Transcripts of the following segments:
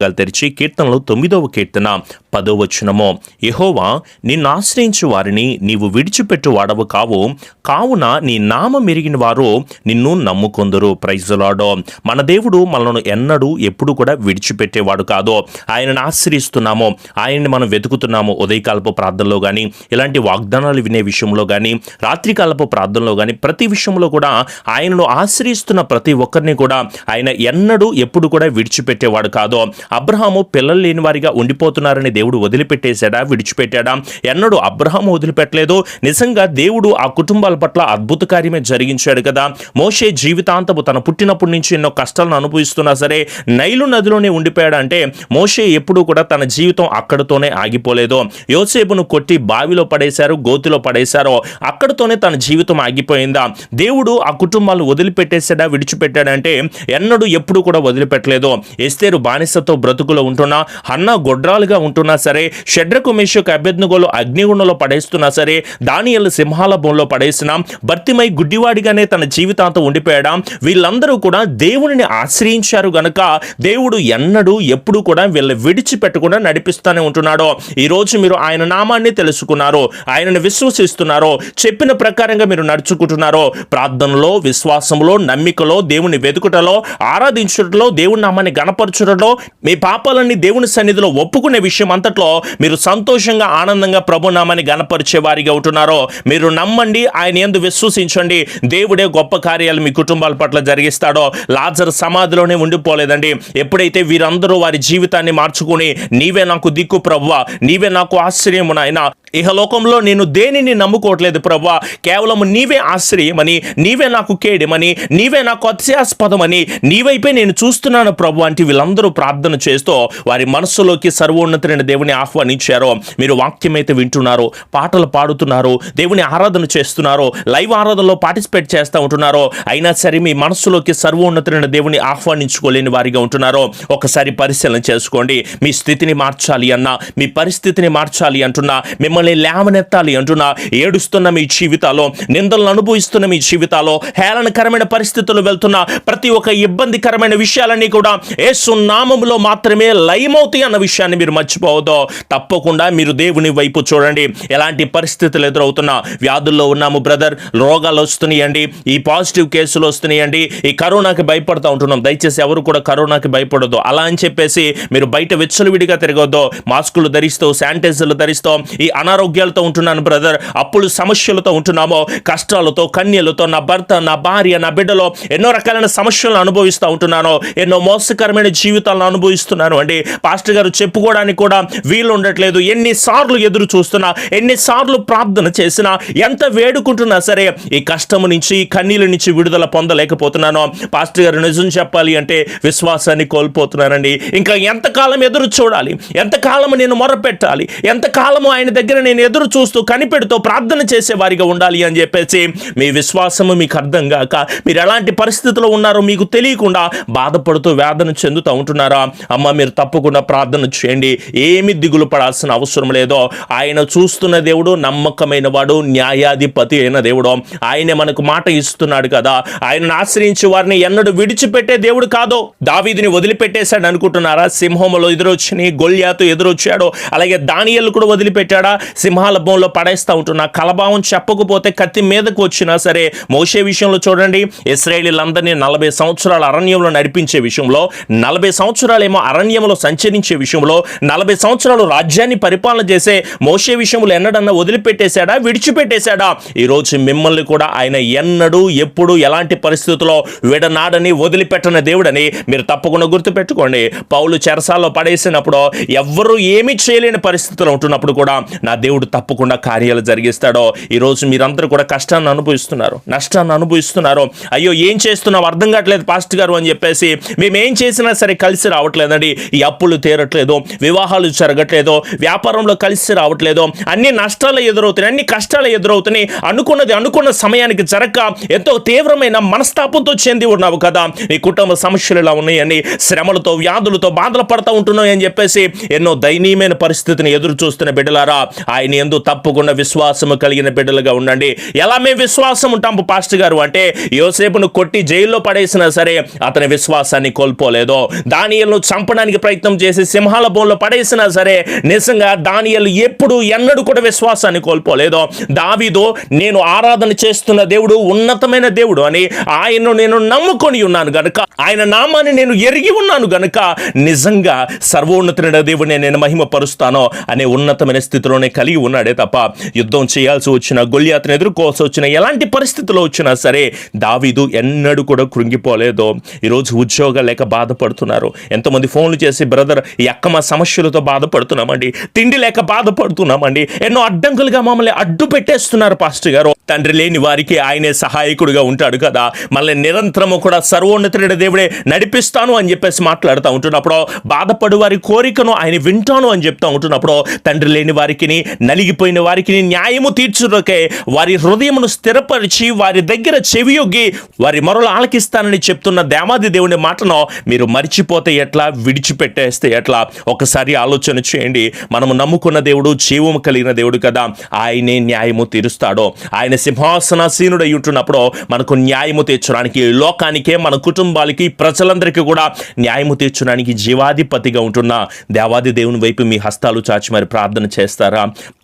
పుస్తకాలు తెరిచి కీర్తనలు 9వ కీర్తన 10వ వచనము, యెహోవా నిన్ను ఆశ్రయించు వారిని నీవు విడిచిపెట్టు వాడవు కావున నీ నామం ఎరిగిన వారు నిన్ను నమ్ముకొందురు. Praise the lord. మన దేవుడు మనల్ని ఎన్నడూ ఎప్పుడు కూడా విడిచిపెట్టేవాడు కాదు. ఆయనను ఆశ్రయిస్తున్నాము, ఆయన్ని మనం వెతుకుతున్నాము. ఉదయకాలపు ప్రార్థనలో కానీ, ఇలాంటి వాగ్దానాలు వినే విషయంలో కానీ, రాత్రికాలపు ప్రార్థనలో కానీ, ప్రతి విషయంలో కూడా ఆయనను ఆశ్రయిస్తున్న ప్రతి ఒక్కరిని కూడా ఆయన ఎన్నడూ ఎప్పుడు కూడా విడిచిపెట్టేవాడు కాదు. అబ్రహాము పిల్లలు లేని వారిగా ఉండిపోతున్నారని దేవుడు వదిలిపెట్టేశాడా, విడిచిపెట్టాడా? ఎన్నడూ అబ్రహాము వదిలిపెట్టలేదు. నిజంగా దేవుడు ఆ కుటుంబాల పట్ల అద్భుత కార్యమే జరిగించాడు కదా. మోషే జీవితాంతము తన పుట్టినప్పటి నుంచి ఎన్నో కష్టాలను అనుభవిస్తున్నా సరే నైలు నదిలోనే ఉండిపోయాడు. అంటే మోషే ఎప్పుడూ కూడా తన జీవితం అక్కడితోనే ఆగిపోలేదు. యోసేపును కొట్టి బావిలో పడేశారు, గోతిలో పడేశారో అక్కడితోనే తన జీవితం ఆగిపోయిందా? దేవుడు ఆ కుటుంబాలను వదిలిపెట్టేశాడా, విడిచిపెట్టాడంటే ఎన్నడూ ఎప్పుడు కూడా వదిలిపెట్టలేదు. ఎస్తేరు బానిసతో బ్రతుకులో ఉంటున్నా, హన్నా గొడ్రాలుగా ఉంటున్నా సరే, షడ్రకు మేషకు అబేద్నెగోలు అగ్నిగుండంలో పడేస్తున్నా సరే, దానియేలు సింహాల బోన్లో పడేసినా, భర్తిమై గుడ్డివాడిగానే తన జీవితాంతం ఉండిపోయాడా, వీళ్ళందరూ కూడా దేవునిని ఆశ్రయించారు గనుక దేవుడు ఎన్నడూ ఎప్పుడు కూడా వీళ్ళని విడిచిపెట్టకుండా నడిపిస్తూనే ఉంటున్నాడు. ఈరోజు మీరు ఆయన నామాన్ని తెలుసుకున్నారు, ఆయనను విశ్వసిస్తున్నారో, చెప్పిన ప్రకారంగా మీరు నడుచుకుంటున్నారో, ప్రార్థనలో, విశ్వాసంలో, నమ్మికలో, దేవుని వెతుకుటలో, ఆరాధించుటలో, దేవుని నామాన్ని గణపరచుటలో, మీ పాపాలన్నీ దేవుని సన్నిధిలో ఒప్పుకునే విషయం అంతట్లో మీరు సంతోషంగా, ఆనందంగా ప్రభు నామాన్ని గణపరిచే వారిగా ఉంటున్నారో, మీరు నమ్మండి, ఆయన యందు విశ్వసించండి. దేవుడే గొప్ప కార్యాలు మీ కుటుంబాల పట్ల జరిగిస్తాడో. లాజరు సమాధిలోనే ఉండిపోలేదండి. ఎప్పుడైతే వీరందరూ వారి జీవితాన్ని మార్చుకుని, నీవే నాకు దిక్కు ప్రభువా, నీవే నాకు ఆశ్రయము నాయనా, ఇహలోకంలో నేను దేనిని నమ్ముకోవట్లేదు ప్రభువా, కేవలం నీవే ఆశ్రయమని, నీవే నాకు కేడమని, నీవే నాకు అత్యాస్పదమని, నీవైపే నేను చూస్తున్నాను ప్రభు అంటే వీళ్ళందరూ ప్రార్థన చేస్తూ వారి మనస్సులోకి సర్వోన్నతులైన దేవుని ఆహ్వానించారో. మీరు వాక్యం అయితే వింటున్నారో, పాటలు పాడుతున్నారో, దేవుని ఆరాధన చేస్తున్నారో, లైవ్ ఆరాధనలో పార్టిసిపేట్ చేస్తూ ఉంటున్నారో, అయినా సరే మీ మనస్సులోకి సర్వోన్నతులైన దేవుని ఆహ్వానించుకోలేని వారిగా ఉంటున్నారో, ఒకసారి పరిశీలన చేసుకోండి. మీ స్థితిని మార్చాలి అన్నా, మీ పరిస్థితిని మార్చాలి అంటున్నా, మిమ్మల్ని లేవనెత్తాలి అంటున్నా, ఏడుస్తున్న మీ జీవితాల్లో, నిందలను అనుభవిస్తున్న మీ జీవితాల్లో, హేళనకరమైన పరిస్థితులు వెళ్తున్న ప్రతి ఒక్క ఇబ్బందికరమైన విషయాలన్నీ కూడా యేసు నామములో మాత్రమే లయమవుతాయి అన్న విషయాన్ని మీరు మర్చిపోవద్దు. తప్పకుండా మీరు దేవుని వైపు చూడండి. ఎలాంటి పరిస్థితులు ఎదురవుతున్నా, వ్యాధుల్లో ఉన్నాము బ్రదర్, రోగాలు వస్తున్నాయండి, ఈ పాజిటివ్ కేసులు వస్తున్నాయండి, ఈ కరోనాకి భయపడుతూ ఉంటున్నాం. దయచేసి ఎవరు కూడా కరోనాకి భయపడద్దు. అలా అని చెప్పేసి మీరు బయట విచ్చలవిడిగా తిరగొద్దు. మాస్కులు ధరిస్తూ, శానిటైజర్లు ధరిస్తూ ఈ అనారోగ్యాలతో ఉంటున్నాను బ్రదర్, అప్పులు సమస్యలతో ఉంటున్నామో, కష్టాలతో, కన్యలతో, నా భర్త, నా భార్య, నా బిడ్డలో ఎన్నో రకాలైన సమస్యలను అనుభవిస్తూ ఉంటున్నాను, ఎన్నో మోసకరమైన జీవితాలను అనుభవిస్తున్నాను అండి. పాస్టర్ గారు చెప్పుకోవడానికి కూడా వీలు ఉండట్లేదు. ఎన్నిసార్లు ఎదురు చూస్తున్నా, ఎన్నిసార్లు ప్రార్థన చేసినా, ఎంత వేడుకుంటున్నా సరే ఈ కష్టము నుంచి, ఈ కన్నీళ్ళ నుంచి విడుదల పొందలేకపోతున్నాను. పాస్టర్ గారు నిజం చెప్పాలి అంటే విశ్వాసాన్ని కోల్పోతున్నానండి. ఇంకా ఎంతకాలం ఎదురు చూడాలి, ఎంతకాలం నేను మొరపెట్టాలి, ఎంతకాలము ఆయన దగ్గర నేను ఎదురు చూస్తూ కనిపెడుతూ ప్రార్థన చేసే వారిగా ఉండాలి అని చెప్పేసి మీ విశ్వాసము మీకు అర్థం కాక మీరు ఎలాంటి పరిస్థితిలో ఉన్నారో మీకు తెలియకుండా బాధపడుతూ వేదన చెందుతూ ఉంటున్నారా? అమ్మ, మీరు తప్పకుండా ప్రార్థన చేయండి. ఏమి దిగులు పడాల్సిన అవసరం లేదో. ఆయన చూస్తున్న దేవుడు, నమ్మకమైన వాడు, న్యాయాధిపతి అయిన దేవుడు. ఆయనే మనకు మాట ఇస్తున్నాడు కదా. ఆయనను ఆశ్రయించి వారిని ఎన్నడూ విడిచిపెట్టే దేవుడు కాదు. దావీదుని వదిలిపెట్టేశాడు అనుకుంటున్నారా? సింహములో ఎదురొచ్చినాయి, గొల్యాతు ఎదురొచ్చాడు, అలాగే దానియేలు కూడా వదిలిపెట్టాడా? సింహాల బోన్లో పడేస్తూ ఉంటున్నా. కలభావం చెప్పకపోతే కత్తి మీదకు వచ్చినా సరే. మోషే విషయంలో చూడండి, ఇశ్రాయేలీలందరినీ 40 సంవత్సరాల అరణ్యంలో నడిపించే విషయంలో, 40 సంవత్సరాలేమో అరణ్యంలో సంచరించే విషయంలో, 40 సంవత్సరాలు రాజ్యాన్ని పరిపాలన చేసే మోషే విషయంలో ఎన్నడన్నా వదిలిపెట్టేశాడా, విడిచిపెట్టేశాడా? ఈరోజు మిమ్మల్ని కూడా ఆయన ఎన్నడూ, ఎప్పుడు, ఎలాంటి పరిస్థితుల్లో విడనాడని, వదిలిపెట్టని దేవుడని మీరు తప్పకుండా గుర్తుపెట్టుకోండి. పౌలు చెరసాల్లో పడేసినప్పుడు, ఎవ్వరూ ఏమీ చేయలేని పరిస్థితుల్లో ఉంటున్నప్పుడు కూడా నా దేవుడు తప్పకుండా కార్యాలు జరిగిస్తాడో. ఈరోజు మీరందరూ కూడా కష్టాన్ని అనుభవిస్తున్నారు, నష్టాన్ని అనుభవిస్తున్నారు. అయ్యో ఏం చేస్తున్నావు అర్థం కావట్లేదు పాస్టర్ గారు అని చెప్పేసి మేమేం చేసినా సరే కలిసి రావట్లేదండి. ఈ అప్పులు తీరట్లేదు, వివాహాలు జరగట్లేదు, వ్యాపారంలో కలిసి రావట్లేదు, అన్ని నష్టాలు ఎదురవుతున్నాయి, అన్ని కష్టాలు ఎదురవుతున్నాయి. అనుకున్నది అనుకున్న సమయానికి జరగక ఎంతో తీవ్రమైన మనస్తాపంతో చెంది ఉన్నావు కదా. నీ కుటుంబ సమస్యలు ఇలా ఉన్నాయని, శ్రమలతో, వ్యాధులతో బాధలు పడతా ఉంటున్నావు అని చెప్పేసి ఎన్నో దయనీయమైన పరిస్థితిని ఎదురు చూస్తున్న బిడ్డలారా, ఆయన యందు తప్పకుండా విశ్వాసము కలిగిన బిడ్డలుగా ఉండండి. ఎలా మేము విశ్వాసం ఉంటాము పాస్టర్ గారు అంటే, యోసేపును కొట్టి జైల్లో పడేసినా సరే అతని విశ్వాసాన్ని కోల్పోలేదు. దానియేలును చంపడానికి ప్రయత్నం చేసి సింహాల బోన్లో పడేసినా సరే నిజంగా దానియేలు ఎప్పుడు ఎన్నడూ కూడా విశ్వాసాన్ని కోల్పోలేదు. దావీదు నేను ఆరాధన చేస్తున్న దేవుడు ఉన్నతమైన దేవుడు అని, ఆయన్ను నేను నమ్ముకొని ఉన్నాను గనుక, ఆయన నామాన్ని నేను ఎరిగి ఉన్నాను గనుక నిజంగా సర్వోన్నతుడైన దేవుడిని నేను మహిమపరుస్తాను అనే ఉన్నతమైన స్థితిలోనే కలిగి ఉన్నాడే తప్ప, యుద్ధం చేయాల్సి వచ్చిన, గొల్యాతును ఎదుర్కోవాల్సి వచ్చిన, ఎలాంటి పరిస్థితుల్లో వచ్చినా సరే దావీదు ఎన్నడూ కూడా కృంగిపోలేదు. ఈరోజు ఉద్యోగాలు లేక బాధపడుతున్నారు. ఎంతోమంది ఫోన్లు చేసి బ్రదర్ ఈ అక్కమ సమస్యలతో బాధపడుతున్నామండి, తిండి లేక బాధపడుతున్నామండి, ఎన్నో అడ్డంకులుగా మమ్మల్ని అడ్డు పెట్టేస్తున్నారు పాస్టర్ గారు. తండ్రి లేని వారికి ఆయనే సహాయకుడిగా ఉంటాడు కదా, మళ్ళీ నిరంతరము కూడా సర్వోన్నతుడైన దేవుడే నడిపిస్తాను అని చెప్పేసి మాట్లాడుతూ ఉంటున్నప్పుడు, బాధపడు వారి కోరికను ఆయన వింటాను అని చెప్తా ఉంటున్నప్పుడు, తండ్రి లేని వారికి, నలిగిపోయిన వారికి న్యాయము తీర్చుటకే వారి హృదయమును స్థిరపరిచి వారి దగ్గర చెవియొగ్గి వారి మొరలు ఆలకిస్తానని చెప్తున్న దేవాది దేవుని మాటను మీరు మర్చిపోతే ఎట్లా, విడిచిపెట్టేస్తే ఎట్లా? ఒకసారి ఆలోచన చేయండి. మనము నమ్ముకున్న దేవుడు జీవము కలిగిన దేవుడు కదా, ఆయనే న్యాయము తీరుస్తాడు. ఆయన సింహాసనాసీనుడై ఉంటున్నప్పుడు మనకు న్యాయము తీర్చడానికి, లోకానికే, మన కుటుంబాలకి, ప్రజలందరికీ కూడా న్యాయము తీర్చడానికి జీవాధిపతిగా ఉంటున్న దేవాది దేవుని వైపు మీ హస్తాలు చాచి మరి ప్రార్థన చేస్తారా?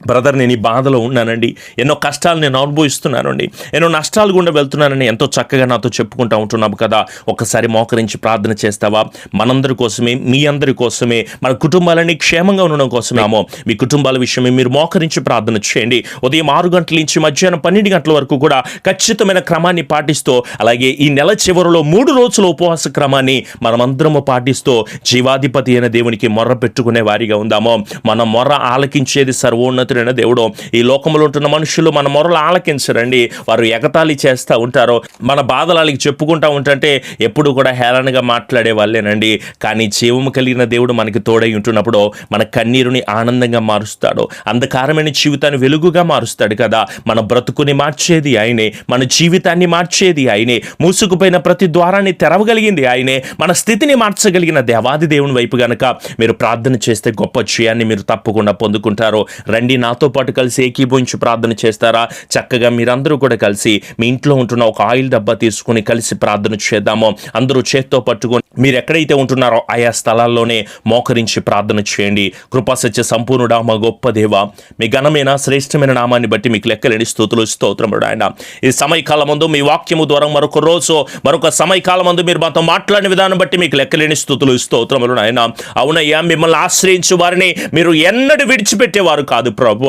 బ్రదర్ నేను ఈ బాధలో ఉన్నానండి, ఎన్నో కష్టాలు నేను అనుభవిస్తున్నానండి, ఎన్నో నష్టాలు గుండా వెళ్తున్నానని ఎంతో చక్కగా నాతో చెప్పుకుంటూ ఉంటున్నాము కదా, ఒకసారి మోకరించి ప్రార్థన చేస్తావా? మనందరి కోసమే, మీ అందరి కోసమే, మన కుటుంబాలన్నీ క్షేమంగా ఉండడం కోసమేమో మీ కుటుంబాల విషయమే మీరు మోకరించి ప్రార్థన చేయండి. ఉదయం 6 గంటల నుంచి మధ్యాహ్నం 12 గంటల వరకు కూడా ఖచ్చితమైన క్రమాన్ని పాటిస్తూ, అలాగే ఈ నెల చివరిలో 3 రోజుల ఉపవాస క్రమాన్ని మనమందరము పాటిస్తూ జీవాధిపతి అయిన దేవునికి మొర్ర పెట్టుకునే వారిగా ఉందాము. మన మొర్ర ఆలకించేది సర్వోన్నతుడైన దేవుడు. ఈ లోకంలో ఉంటున్న మనుషులు మన మొర్రలు ఆలకించరండి, వారు ఎగతాళి చేస్తూ ఉంటారు. మన బాధలకి చెప్పుకుంటూ ఉంటుంటే ఎప్పుడు కూడా హేళనగా మాట్లాడే వాళ్ళేనండి. కానీ జీవము కలిగిన దేవుడు మనకి తోడై ఉంటున్నప్పుడు మన కన్నీరుని ఆనందంగా మారుస్తాడు, అంధకారమైన జీవితాన్ని వెలుగుగా మారుస్తాడు కదా. మన బ్రతుకుని మార్చేది ఆయనే, మన జీవితాన్ని మార్చేది ఆయనే, మూసుకుపోయిన ప్రతి ద్వారాన్ని తెరవగలిగింది ఆయనే, మన స్థితిని మార్చగలిగిన దేవాది దేవుని వైపు గనక మీరు ప్రార్థన చేస్తే గొప్ప జయాన్ని మీరు తప్పకుండా పొందుకుంటారు. రండి నాతో పాటు కలిసి ఏకీభవించి ప్రార్థన చేస్తారా? చక్కగా మీరందరూ కూడా కలిసి మీ ఇంట్లో ఉంటున్న ఒక ఆయిల్ డబ్బా తీసుకుని కలిసి ప్రార్థన చేద్దాము. అందరూ చేత్తో పట్టుకొని మీరు ఎక్కడైతే ఉంటున్నారో ఆయా స్థలాల్లోనే మోకరించి ప్రార్థన చేయండి. కృపాసత్య సంపూర్ణుడా మా గొప్ప దేవ, మీ ఘనమైన శ్రేష్టమైన నామాన్ని బట్టి మీకు లెక్కలేని స్తుతులు స్తోత్రములు ఆయన. ఈ సమయకాలం ముందు మీ వాక్యము ద్వారా మరొక రోజు మరొక సమయకాలం ముందు మీరు మాతో మాట్లాడిన విధానం బట్టి మీకు లెక్కలేని స్తుతులు స్తోత్రములు ఆయన. అవునయ్యా, మిమ్మల్ని ఆశ్రయించు వారిని మీరు ఎన్నడూ విడిచిపెట్టేవారు కాదు ప్రభు.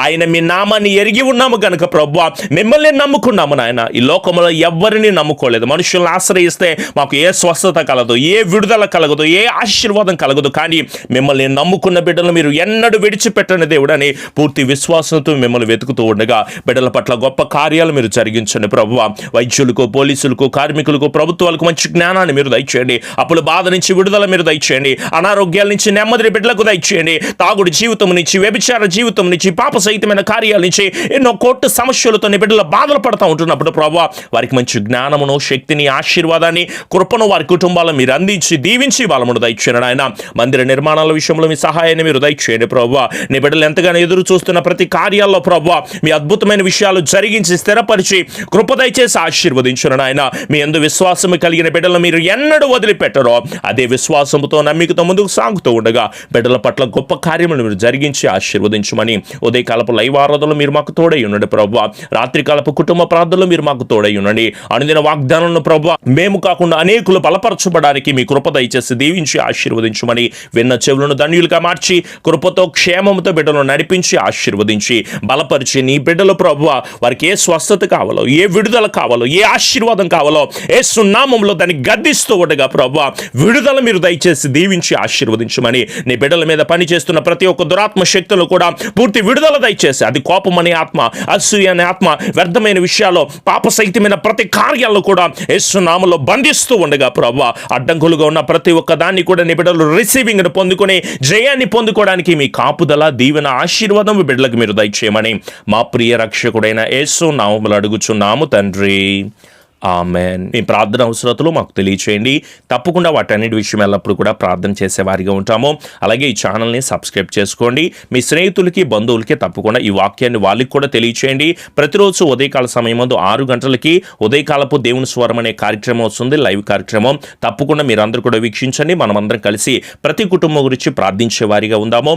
ఆయన మీ నామాన్ని ఎరిగి ఉన్నాము కనుక ప్రభు మిమ్మల్ని నమ్ముకున్నాము నాయన. ఈ లోకంలో ఎవరిని నమ్ముకోలేదు. మనుషులను ఆశ్రయిస్తే మాకు ఏ స్వస్థత కలదు, ఏ విడుదల కలగదు, ఏ ఆశీర్వాదం కలగదు. కానీ మిమ్మల్ని నమ్ముకున్న బిడ్డలు మీరు ఎన్నడూ విడిచిపెట్టని దేవుడని పూర్తి విశ్వాసంతో మిమ్మల్ని వెతుకుతూ ఉండగా బిడ్డల పట్ల గొప్ప కార్యాలు మీరు జరిగించండి ప్రభువ. వైద్యులకు, పోలీసులకు, కార్మికులకు, ప్రభుత్వాలకు మంచి జ్ఞానాన్ని మీరు దయచేయండి. అప్పుల బాధ నుంచి విడుదల మీరు దయచేయండి. అనారోగ్యాల నుంచి నెమ్మది బిడ్డలకు దయచేయండి. తాగుడు జీవితం నుంచి, వ్యభిచార జీవితం నుంచి, పాప సహితమైన కార్యాల నుంచి, ఎన్నో కోర్టు సమస్యలతో బిడ్డలు బాధలు పడుతూ ఉంటున్నప్పుడు ప్రభువ వారికి మంచి జ్ఞానమును, శక్తిని, ఆశీర్వాదాన్ని, కృపను వారి కుటుంబాలను మీరు అందించి దీవించి బలమును దయచేయండి ఆయన. మందిర నిర్మాణాల విషయంలో మీ సహాయాన్ని మీరు దయచేయండి ప్రభువ. నీ బిడ్డలు ఎంతగానో ఎదురు చూస్తున్న ప్రతి కార్యాల్లో ప్రభువ మీ అద్భుతమైన విషయాలు జరిగించి స్థిరపరిచి కృప దయచేసి ఆశీర్వదించండి ఆయన. మీ యందు విశ్వాసము కలిగిన బిడ్డలు మీరు ఎన్నడూ వదిలిపెట్టరో అదే విశ్వాసముతో, నమ్మికతో ముందుకు సాగుతూ ఉండగా బిడ్డల పట్ల గొప్ప కార్యములు మీరు జరిగించి ఆశీర్వదించమని ఉదయకాలపు లైవ్ ఆరాధనలు మీరు మాకు తోడై ఉండండి ప్రభువ. రాత్రికాలపు కుటుంబ ప్రార్థనలు మీరు మాకు తోడై ఉండండి. అనుదిన వాగ్దానాలను ప్రభువ మేము కాకుండా అనేకులు బలపరచబడానికి మీ కృప దయచేసి దీవించి ఆశీర్వదించమని, విన్న చెవులను ధన్యులుగా మార్చి కృపతో క్షేమముతో బిడ్డలను నడిపించి ఆశీర్వదించి బలపరిచి నీ బిడ్డలు ప్రభువ వారికి ఏ స్వస్థత కావాలో, ఏ విడుదల కావాలో, ఏ ఆశీర్వాదం కావాలో యేసు నామములో దాన్ని గద్దిస్తూ ఉండగా ప్రభువ విడుదల మీరు దయచేసి దీవించి ఆశీర్వదించమని, నీ బిడ్డల మీద పనిచేస్తున్న ప్రతి ఒక్క దురాత్మ శక్తులు కూడా పూర్తి విడుదల దయచేసి, అది కోపం అనే ఆత్మ, అసూయ అనే ఆత్మ, వ్యర్థమైన విషయాల్లో, పాప సహితమైన ప్రతి కార్యాలను కూడా యేసు నామములో బంధిస్తూ ఉండగా ప్రభువ అడ్డంకులుగా ఉన్న ప్రతి ఒక్క దాన్ని కూడా నీ బిడ్డలు రిసీవింగ్ను పొందుకొని జయాన్ని పొందుకోవడానికి మీ కాపుదల, దీవెన, ఆశీర్వాదం బిడ్డలకు మీరు దయచేయమని మా ప్రియ రక్షకుడైన యేసు నామములో అడుగుచున్నాము తండ్రి. ఆమెన్. మీ ప్రార్థన అవసరతలు మాకు తెలియచేయండి. తప్పకుండా వాటన్నిటి విషయం ఎల్లప్పుడు కూడా ప్రార్థన చేసేవారిగా ఉంటాము. అలాగే ఈ ఛానల్ని సబ్స్క్రైబ్ చేసుకోండి. మీ స్నేహితులకి, బంధువులకి తప్పకుండా ఈ వాక్యాన్ని వాళ్ళకి కూడా తెలియచేయండి. ప్రతిరోజు ఉదయకాల సమయం ముందు 6 గంటలకి ఉదయకాలపు దేవుని స్వరం అనే కార్యక్రమం వస్తుంది, లైవ్ కార్యక్రమం. తప్పకుండా మీరందరూ కూడా వీక్షించండి. మనమందరం కలిసి ప్రతి కుటుంబం గురించి ప్రార్థించే వారిగా ఉందాము.